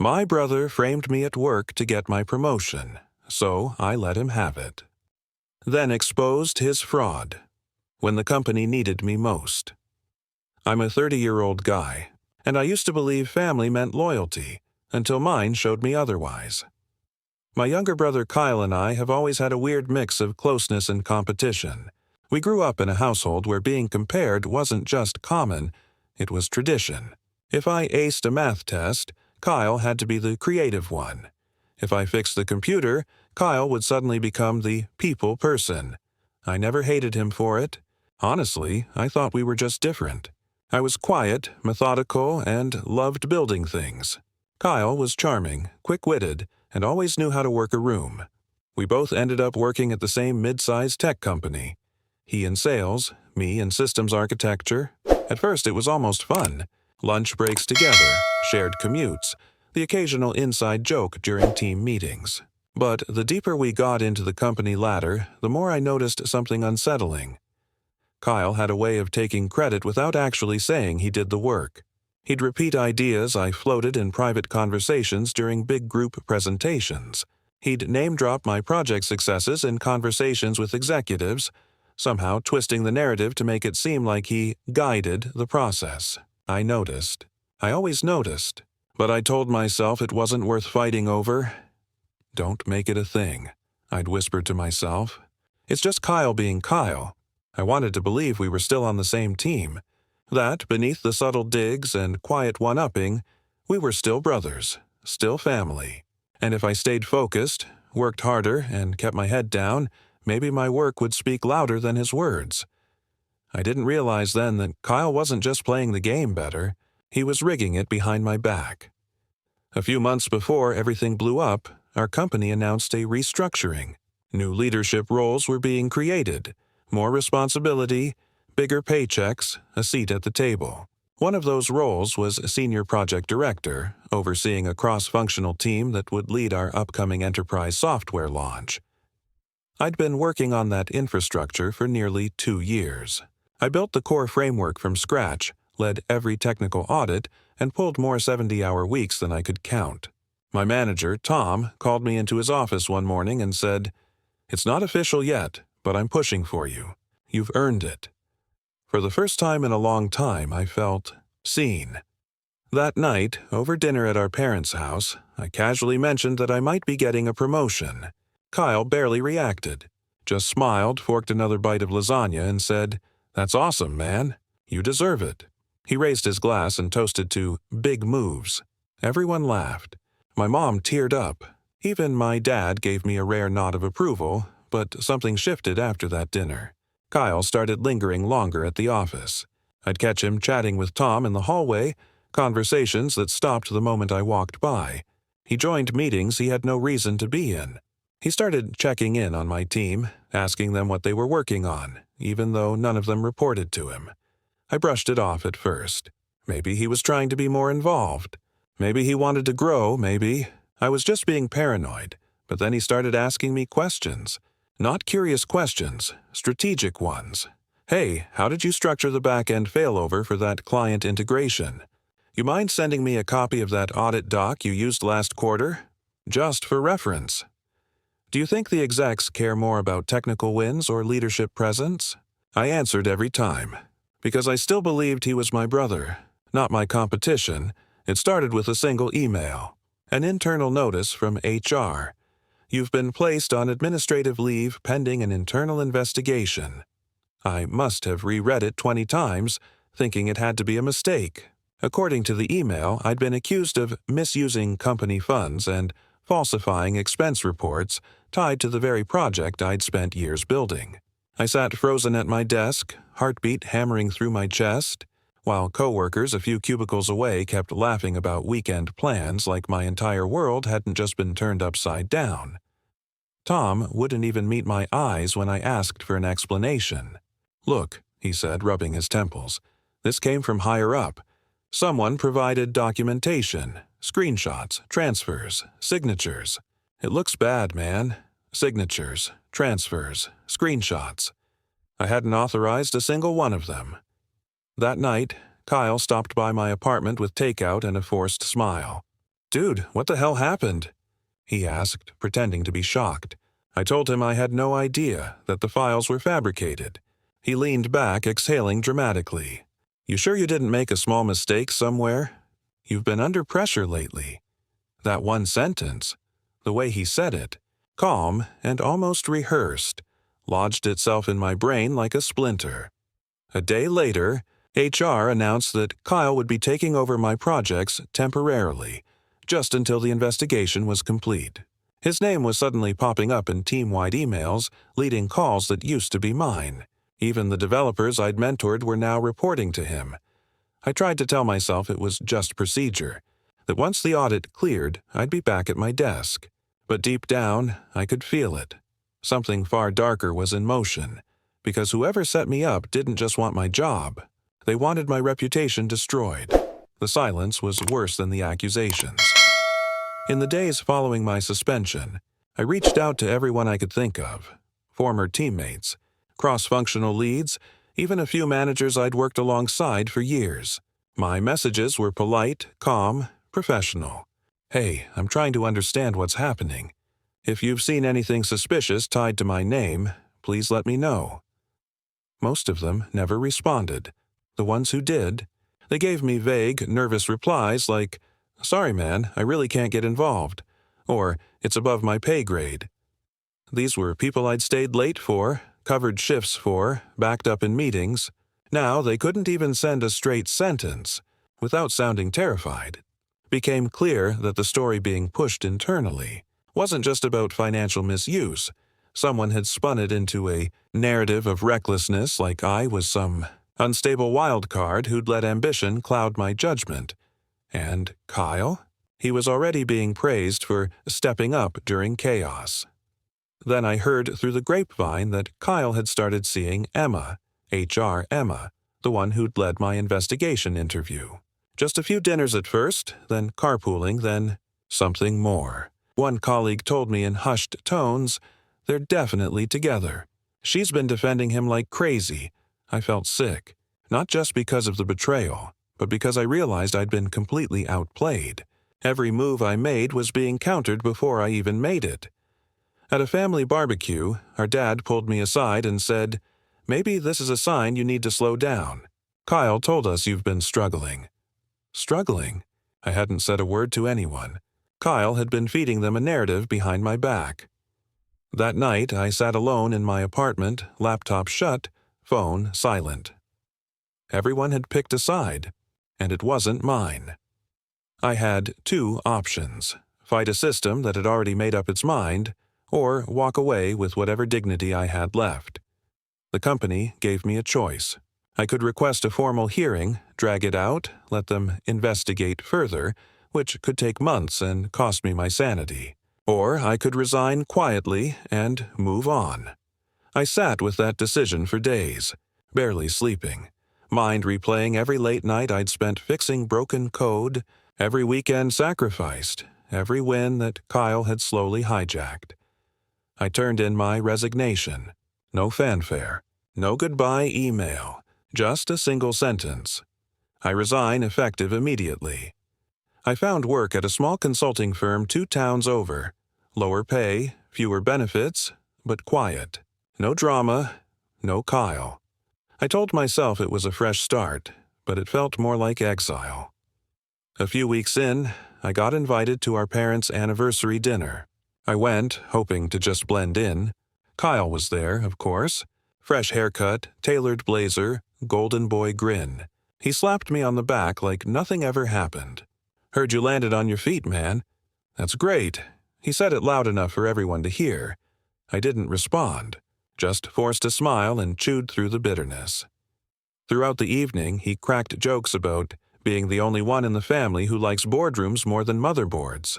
My brother framed me at work to get my promotion, so I let him have it. Then exposed his fraud when the company needed me most. I'm a 30-year-old guy, and I used to believe family meant loyalty until mine showed me otherwise. My younger brother Kyle and I have always had a weird mix of closeness and competition. We grew up in a household where being compared wasn't just common, it was tradition. If I aced a math test, Kyle had to be the creative one. If I fixed the computer, Kyle would suddenly become the people person. I never hated him for it. Honestly, I thought we were just different. I was quiet, methodical, and loved building things. Kyle was charming, quick-witted, and always knew how to work a room. We both ended up working at the same mid-sized tech company. He in sales, me in systems architecture. At first it was almost fun. Lunch breaks together, shared commutes, the occasional inside joke during team meetings. But the deeper we got into the company ladder, the more I noticed something unsettling. Kyle had a way of taking credit without actually saying he did the work. He'd repeat ideas I floated in private conversations during big group presentations. He'd name-drop my project successes in conversations with executives, somehow twisting the narrative to make it seem like he guided the process. I noticed. I always noticed. But I told myself it wasn't worth fighting over. Don't make it a thing, I'd whispered to myself. It's just Kyle being Kyle. I wanted to believe we were still on the same team, that beneath the subtle digs and quiet one-upping, we were still brothers, still family. And if I stayed focused, worked harder, and kept my head down, maybe my work would speak louder than his words. I didn't realize then that Kyle wasn't just playing the game better, he was rigging it behind my back. A few months before everything blew up, our company announced a restructuring. New leadership roles were being created, more responsibility, bigger paychecks, a seat at the table. One of those roles was Senior Project Director, overseeing a cross-functional team that would lead our upcoming enterprise software launch. I'd been working on that infrastructure for nearly 2 years. I built the core framework from scratch, led every technical audit, and pulled more 70-hour weeks than I could count. My manager, Tom, called me into his office one morning and said, "It's not official yet, but I'm pushing for you. You've earned it." For the first time in a long time, I felt seen. That night, over dinner at our parents' house, I casually mentioned that I might be getting a promotion. Kyle barely reacted, just smiled, forked another bite of lasagna, and said, "That's awesome, man. You deserve it." He raised his glass and toasted to big moves. Everyone laughed. My mom teared up. Even my dad gave me a rare nod of approval, but something shifted after that dinner. Kyle started lingering longer at the office. I'd catch him chatting with Tom in the hallway, conversations that stopped the moment I walked by. He joined meetings he had no reason to be in. He started checking in on my team, asking them what they were working on, even though none of them reported to him. I brushed it off at first. Maybe he was trying to be more involved. Maybe he wanted to grow, maybe. I was just being paranoid, but then he started asking me questions. Not curious questions, strategic ones. "Hey, how did you structure the back-end failover for that client integration? You mind sending me a copy of that audit doc you used last quarter? Just for reference. Do you think the execs care more about technical wins or leadership presence?" I answered every time, because I still believed he was my brother, not my competition. It started with a single email, an internal notice from HR. "You've been placed on administrative leave pending an internal investigation." I must have reread it 20 times, thinking it had to be a mistake. According to the email, I'd been accused of misusing company funds and falsifying expense reports tied to the very project I'd spent years building. I sat frozen at my desk, heartbeat hammering through my chest, while coworkers a few cubicles away kept laughing about weekend plans like my entire world hadn't just been turned upside down. Tom wouldn't even meet my eyes when I asked for an explanation. "Look," he said, rubbing his temples, "this came from higher up. Someone provided documentation, screenshots, transfers, signatures. It looks bad, man. Signatures, transfers, screenshots. I hadn't authorized a single one of them." That night, Kyle stopped by my apartment with takeout and a forced smile. "Dude, what the hell happened?" he asked, pretending to be shocked. I told him I had no idea, that the files were fabricated. He leaned back, exhaling dramatically. "You sure you didn't make a small mistake somewhere? You've been under pressure lately." That one sentence, the way he said it, calm and almost rehearsed, lodged itself in my brain like a splinter. A day later, HR announced that Kyle would be taking over my projects temporarily, just until the investigation was complete. His name was suddenly popping up in team-wide emails, leading calls that used to be mine. Even the developers I'd mentored were now reporting to him. I tried to tell myself it was just procedure, that once the audit cleared, I'd be back at my desk. But deep down, I could feel it. Something far darker was in motion, because whoever set me up didn't just want my job. They wanted my reputation destroyed. The silence was worse than the accusations. In the days following my suspension, I reached out to everyone I could think of. Former teammates, cross-functional leads, even a few managers I'd worked alongside for years. My messages were polite, calm, professional. "Hey, I'm trying to understand what's happening. If you've seen anything suspicious tied to my name, please let me know." Most of them never responded. The ones who did, they gave me vague, nervous replies like, "Sorry man, I really can't get involved," or "It's above my pay grade." These were people I'd stayed late for, covered shifts for, backed up in meetings. Now they couldn't even send a straight sentence, without sounding terrified. It became clear that the story being pushed internally wasn't just about financial misuse. Someone had spun it into a narrative of recklessness, like I was some unstable wild card who'd let ambition cloud my judgment. And Kyle? He was already being praised for stepping up during chaos. Then I heard through the grapevine that Kyle had started seeing Emma, HR Emma, the one who'd led my investigation interview. Just a few dinners at first, then carpooling, then something more. One colleague told me in hushed tones, "They're definitely together." She's been defending him like crazy. I felt sick, not just because of the betrayal, but because I realized I'd been completely outplayed. Every move I made was being countered before I even made it. At a family barbecue, our dad pulled me aside and said, "Maybe this is a sign you need to slow down. Kyle told us you've been struggling." Struggling? I hadn't said a word to anyone. Kyle had been feeding them a narrative behind my back. That night, I sat alone in my apartment, laptop shut, phone silent. Everyone had picked a side, and it wasn't mine. I had two options: fight a system that had already made up its mind, or walk away with whatever dignity I had left. The company gave me a choice. I could request a formal hearing, drag it out, let them investigate further, which could take months and cost me my sanity. Or I could resign quietly and move on. I sat with that decision for days, barely sleeping, mind replaying every late night I'd spent fixing broken code, every weekend sacrificed, every win that Kyle had slowly hijacked. I turned in my resignation. No fanfare, no goodbye email, just a single sentence. I resign effective immediately. I found work at a small consulting firm 2 towns over. Lower pay, fewer benefits, but quiet. No drama, no Kyle. I told myself it was a fresh start, but it felt more like exile. A few weeks in, I got invited to our parents' anniversary dinner. I went, hoping to just blend in. Kyle was there, of course. Fresh haircut, tailored blazer, golden boy grin. He slapped me on the back like nothing ever happened. "Heard you landed on your feet, man." "That's great." He said it loud enough for everyone to hear. I didn't respond, just forced a smile and chewed through the bitterness. Throughout the evening, he cracked jokes about being the only one in the family who likes boardrooms more than motherboards.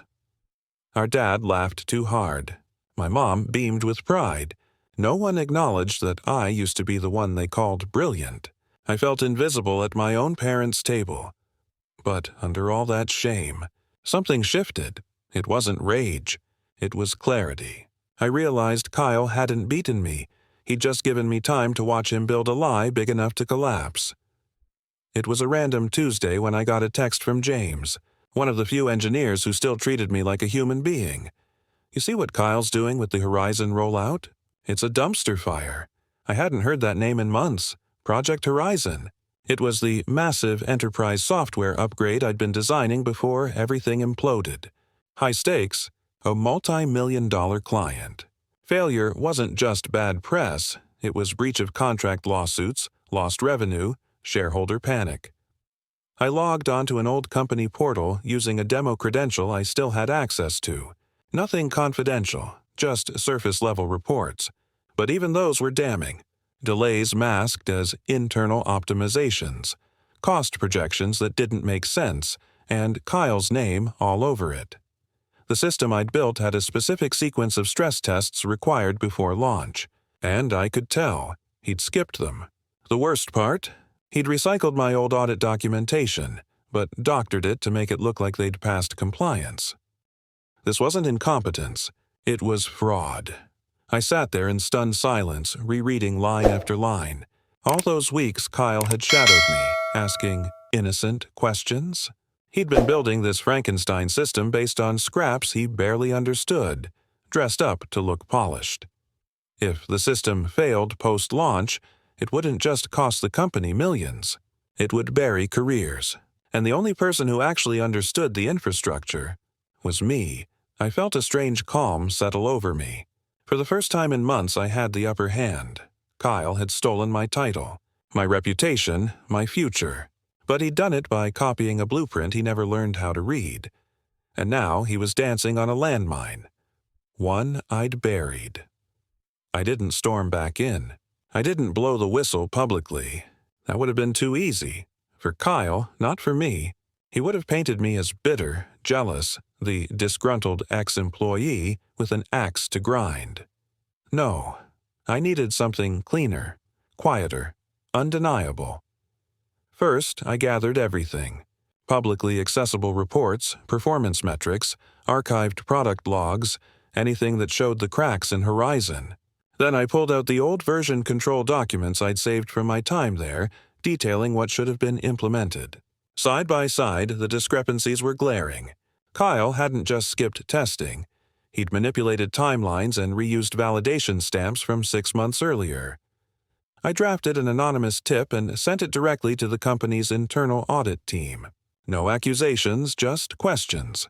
Our dad laughed too hard. My mom beamed with pride. No one acknowledged that I used to be the one they called brilliant. I felt invisible at my own parents' table. But under all that shame, something shifted. It wasn't rage. It was clarity. I realized Kyle hadn't beaten me. He'd just given me time to watch him build a lie big enough to collapse. It was a random Tuesday when I got a text from James, one of the few engineers who still treated me like a human being. You see what Kyle's doing with the Horizon rollout? It's a dumpster fire. I hadn't heard that name in months. Project Horizon. It was the massive enterprise software upgrade I'd been designing before everything imploded. High stakes, a multi-million-dollar client. Failure wasn't just bad press, it was breach of contract lawsuits, lost revenue, shareholder panic. I logged onto an old company portal using a demo credential I still had access to. Nothing confidential, just surface-level reports. But even those were damning. Delays masked as internal optimizations, cost projections that didn't make sense, and Kyle's name all over it. The system I'd built had a specific sequence of stress tests required before launch, and I could tell he'd skipped them. The worst part? He'd recycled my old audit documentation, but doctored it to make it look like they'd passed compliance. This wasn't incompetence, it was fraud. I sat there in stunned silence, rereading line after line. All those weeks Kyle had shadowed me, asking innocent questions. He'd been building this Frankenstein system based on scraps he barely understood, dressed up to look polished. If the system failed post-launch, it wouldn't just cost the company millions. It would bury careers. And the only person who actually understood the infrastructure was me. I felt a strange calm settle over me. For the first time in months, I had the upper hand. Kyle had stolen my title, my reputation, my future. But he'd done it by copying a blueprint he never learned how to read. And now he was dancing on a landmine. One I'd buried. I didn't storm back in. I didn't blow the whistle publicly. That would have been too easy. For Kyle, not for me. He would have painted me as bitter, jealous, the disgruntled ex-employee with an axe to grind. No, I needed something cleaner, quieter, undeniable. First, I gathered everything. Publicly accessible reports, performance metrics, archived product logs, anything that showed the cracks in Horizon. Then I pulled out the old version control documents I'd saved from my time there, detailing what should have been implemented. Side by side, the discrepancies were glaring. Kyle hadn't just skipped testing. He'd manipulated timelines and reused validation stamps from 6 months earlier. I drafted an anonymous tip and sent it directly to the company's internal audit team. No accusations, just questions.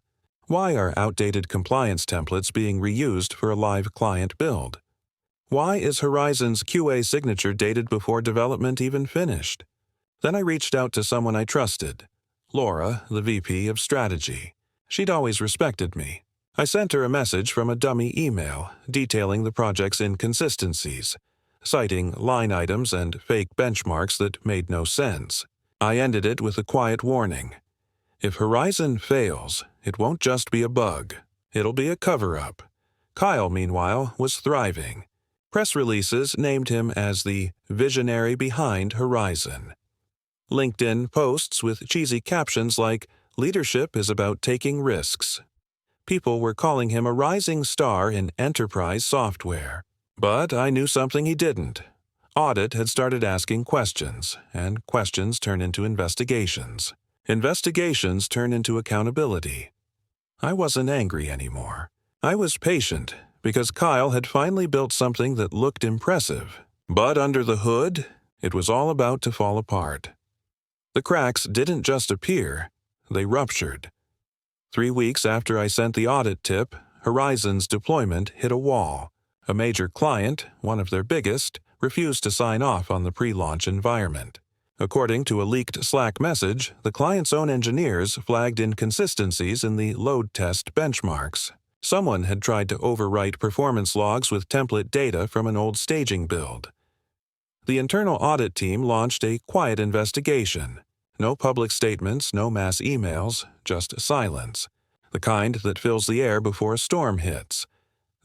Why are outdated compliance templates being reused for a live client build? Why is Horizon's QA signature dated before development even finished? Then I reached out to someone I trusted, Laura, the VP of Strategy. She'd always respected me. I sent her a message from a dummy email detailing the project's inconsistencies, citing line items and fake benchmarks that made no sense. I ended it with a quiet warning. If Horizon fails, it won't just be a bug. It'll be a cover-up. Kyle, meanwhile, was thriving. Press releases named him as the visionary behind Horizon. LinkedIn posts with cheesy captions like, "Leadership is about taking risks." People were calling him a rising star in enterprise software. But I knew something he didn't. Audit had started asking questions, and questions turn into investigations. Investigations turn into accountability. I wasn't angry anymore. I was patient, because Kyle had finally built something that looked impressive. But under the hood, it was all about to fall apart. The cracks didn't just appear, they ruptured. 3 weeks after I sent the audit tip, Horizon's deployment hit a wall. A major client, one of their biggest, refused to sign off on the pre-launch environment. According to a leaked Slack message, the client's own engineers flagged inconsistencies in the load test benchmarks. Someone had tried to overwrite performance logs with template data from an old staging build. The internal audit team launched a quiet investigation. No public statements, no mass emails, just silence. The kind that fills the air before a storm hits.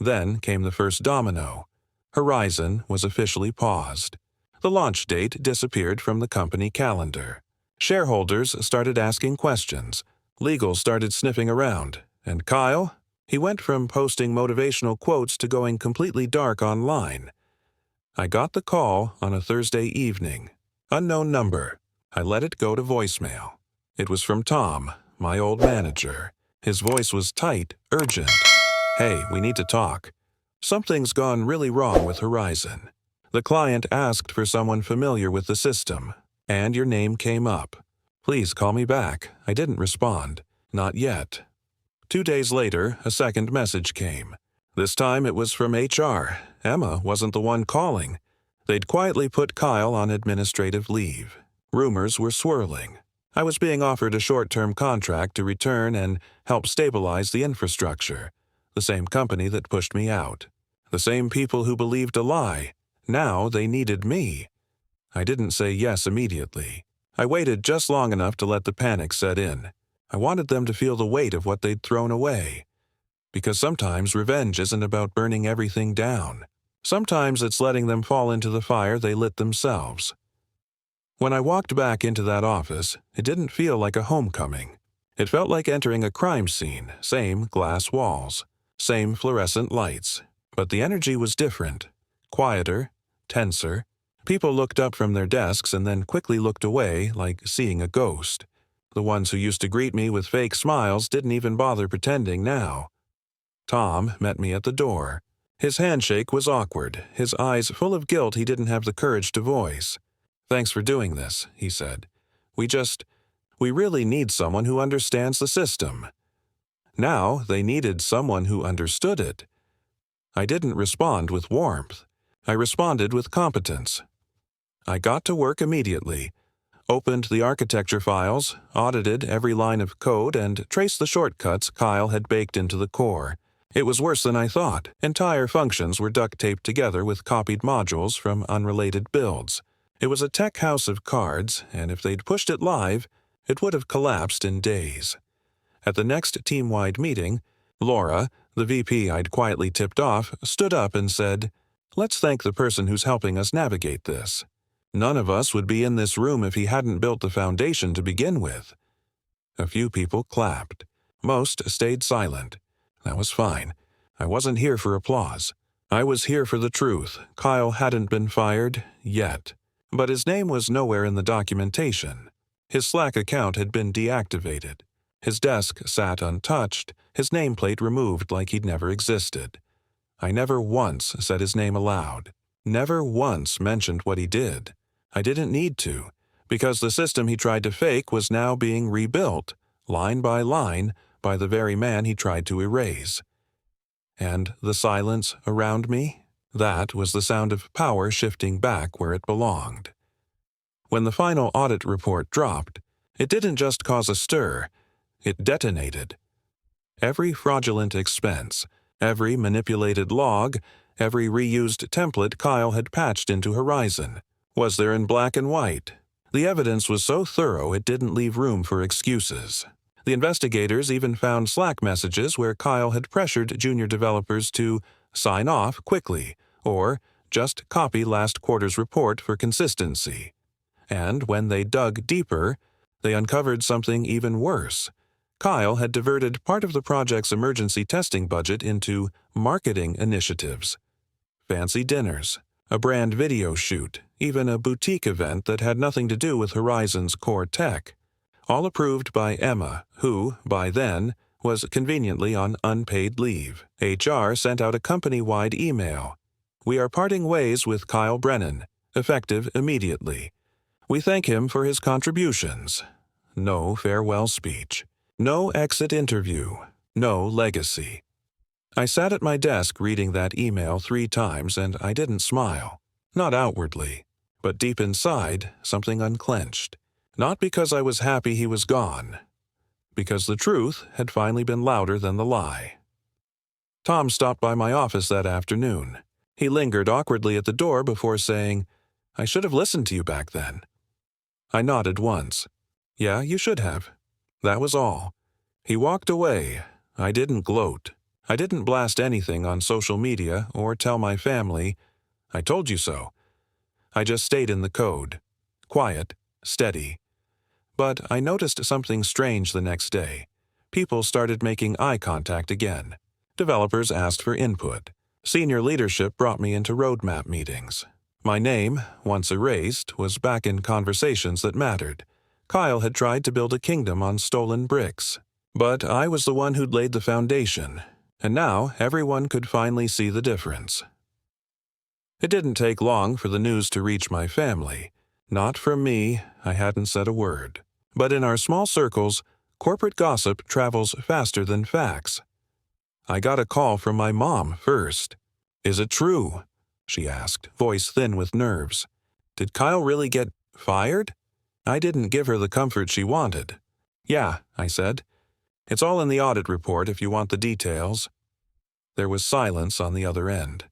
Then came the first domino. Horizon was officially paused. The launch date disappeared from the company calendar. Shareholders started asking questions. Legal started sniffing around. And Kyle? He went from posting motivational quotes to going completely dark online. I got the call on a Thursday evening. Unknown number. I let it go to voicemail. It was from Tom, my old manager. His voice was tight, urgent. "Hey, we need to talk. Something's gone really wrong with Horizon. The client asked for someone familiar with the system, and your name came up. Please call me back." I didn't respond. Not yet. 2 days later, a second message came. This time it was from HR. Emma wasn't the one calling. They'd quietly put Kyle on administrative leave. Rumors were swirling. I was being offered a short-term contract to return and help stabilize the infrastructure. The same company that pushed me out. The same people who believed a lie. Now they needed me. I didn't say yes immediately. I waited just long enough to let the panic set in. I wanted them to feel the weight of what they'd thrown away. Because sometimes revenge isn't about burning everything down. Sometimes it's letting them fall into the fire they lit themselves. When I walked back into that office, it didn't feel like a homecoming. It felt like entering a crime scene, same glass walls, same fluorescent lights. But the energy was different, quieter, tenser. People looked up from their desks and then quickly looked away like seeing a ghost. The ones who used to greet me with fake smiles didn't even bother pretending now. Tom met me at the door. His handshake was awkward, his eyes full of guilt he didn't have the courage to voice. "Thanks for doing this," he said. We really need someone who understands the system." Now they needed someone who understood it. I didn't respond with warmth. I responded with competence. I got to work immediately, opened the architecture files, audited every line of code, and traced the shortcuts Kyle had baked into the core. It was worse than I thought. Entire functions were duct-taped together with copied modules from unrelated builds. It was a tech house of cards, and if they'd pushed it live, it would have collapsed in days. At the next team-wide meeting, Laura, the VP I'd quietly tipped off, stood up and said, "Let's thank the person who's helping us navigate this. None of us would be in this room if he hadn't built the foundation to begin with." A few people clapped. Most stayed silent. That was fine. I wasn't here for applause. I was here for the truth. Kyle hadn't been fired yet. But his name was nowhere in the documentation. His Slack account had been deactivated. His desk sat untouched, his nameplate removed like he'd never existed. I never once said his name aloud. Never once mentioned what he did. I didn't need to, because the system he tried to fake was now being rebuilt, line by line, by the very man he tried to erase. And the silence around me? That was the sound of power shifting back where it belonged. When the final audit report dropped, it didn't just cause a stir, it detonated. Every fraudulent expense, every manipulated log, every reused template Kyle had patched into Horizon was there in black and white. The evidence was so thorough it didn't leave room for excuses. The investigators even found Slack messages where Kyle had pressured junior developers to sign off quickly or just copy last quarter's report for consistency. And when they dug deeper, they uncovered something even worse. Kyle had diverted part of the project's emergency testing budget into marketing initiatives. Fancy dinners, a brand video shoot, even a boutique event that had nothing to do with Horizon's core tech. All approved by Emma, who, by then, was conveniently on unpaid leave. HR sent out a company-wide email. "We are parting ways with Kyle Brennan, effective immediately. We thank him for his contributions." No farewell speech. No exit interview. No legacy. I sat at my desk reading that email 3 times and I didn't smile. Not outwardly. But deep inside, something unclenched. Not because I was happy he was gone. Because the truth had finally been louder than the lie. Tom stopped by my office that afternoon. He lingered awkwardly at the door before saying, "I should have listened to you back then." I nodded once. "Yeah, you should have." That was all. He walked away. I didn't gloat. I didn't blast anything on social media or tell my family, "I told you so." I just stayed in the code. Quiet, steady. But I noticed something strange the next day. People started making eye contact again. Developers asked for input. Senior leadership brought me into roadmap meetings. My name, once erased, was back in conversations that mattered. Kyle had tried to build a kingdom on stolen bricks. But I was the one who'd laid the foundation, and now everyone could finally see the difference. It didn't take long for the news to reach my family. Not from me, I hadn't said a word. But in our small circles, corporate gossip travels faster than facts. I got a call from my mom first. "Is it true?" she asked, voice thin with nerves. "Did Kyle really get fired?" I didn't give her the comfort she wanted. "Yeah," I said. "It's all in the audit report if you want the details." There was silence on the other end.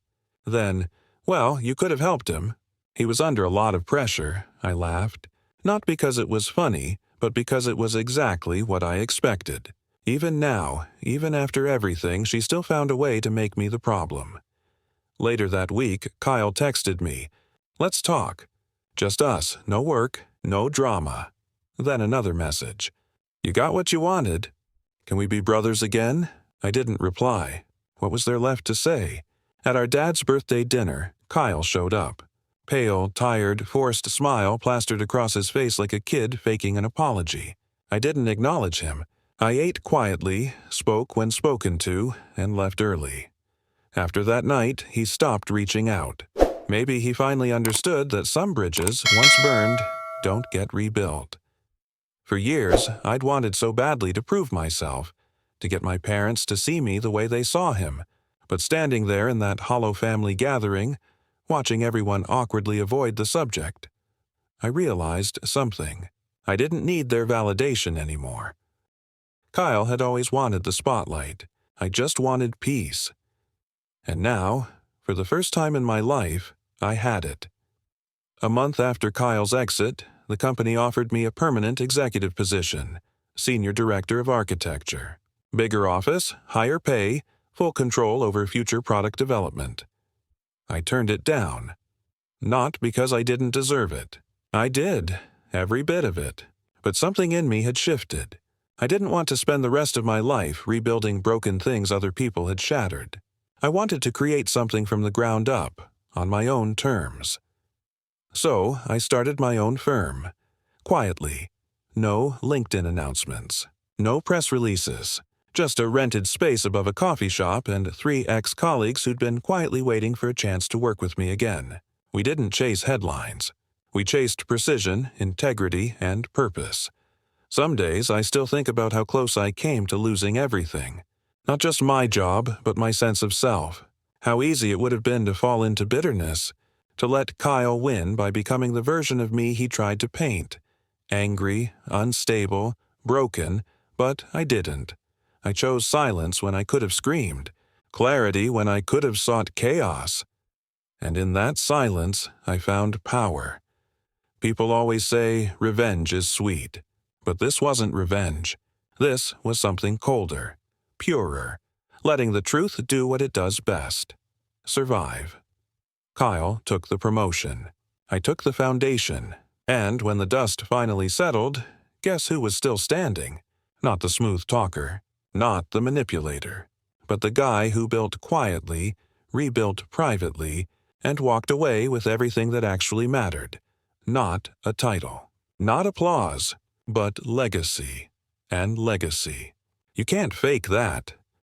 Then, "Well, you could have helped him. He was under a lot of pressure," I laughed. Not because it was funny, but because it was exactly what I expected. Even now, even after everything, she still found a way to make me the problem. Later that week, Kyle texted me, "Let's talk. Just us, no work, no drama." Then another message. "You got what you wanted. Can we be brothers again?" I didn't reply. What was there left to say? At our dad's birthday dinner, Kyle showed up. Pale, tired, forced smile plastered across his face like a kid faking an apology. I didn't acknowledge him. I ate quietly, spoke when spoken to, and left early. After that night, he stopped reaching out. Maybe he finally understood that some bridges, once burned, don't get rebuilt. For years, I'd wanted so badly to prove myself, to get my parents to see me the way they saw him. But standing there in that hollow family gathering, watching everyone awkwardly avoid the subject, I realized something. I didn't need their validation anymore. Kyle had always wanted the spotlight. I just wanted peace. And now, for the first time in my life, I had it. A month after Kyle's exit, the company offered me a permanent executive position, Senior Director of Architecture. Bigger office, higher pay, full control over future product development. I turned it down. Not because I didn't deserve it. I did, every bit of it. But something in me had shifted. I didn't want to spend the rest of my life rebuilding broken things other people had shattered. I wanted to create something from the ground up, on my own terms. So I started my own firm. Quietly. No LinkedIn announcements. No press releases. Just a rented space above a coffee shop and 3 ex-colleagues who'd been quietly waiting for a chance to work with me again. We didn't chase headlines. We chased precision, integrity, and purpose. Some days I still think about how close I came to losing everything. Not just my job, but my sense of self. How easy it would have been to fall into bitterness, to let Kyle win by becoming the version of me he tried to paint. Angry, unstable, broken, but I didn't. I chose silence when I could have screamed, clarity when I could have sought chaos. And in that silence, I found power. People always say revenge is sweet. But this wasn't revenge. This was something colder, purer, letting the truth do what it does best. Survive. Kyle took the promotion. I took the foundation. And when the dust finally settled, guess who was still standing? Not the smooth talker, not the manipulator, but the guy who built quietly, rebuilt privately, and walked away with everything that actually mattered. Not a title. Not applause. But legacy. And legacy. You can't fake that.